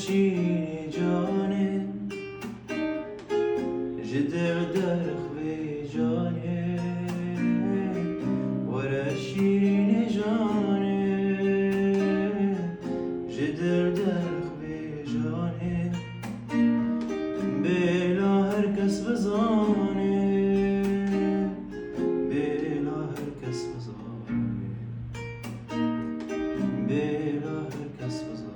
شیرین جانه جدر درخ به جانه ور شیرین جانه جدر درخ به جانه بلا هر کس بزانه بلا هر کس بزانه بلا هر کس بزانه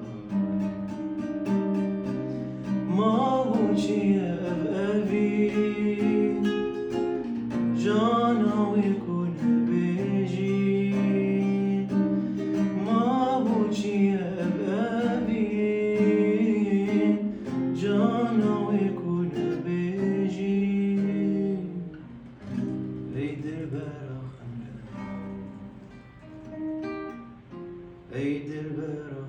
ما بوچی ابی جانا ويكون بيجي ما بوچی ابی جانا ويكون بيجي ای دلبر خنده ای دلبر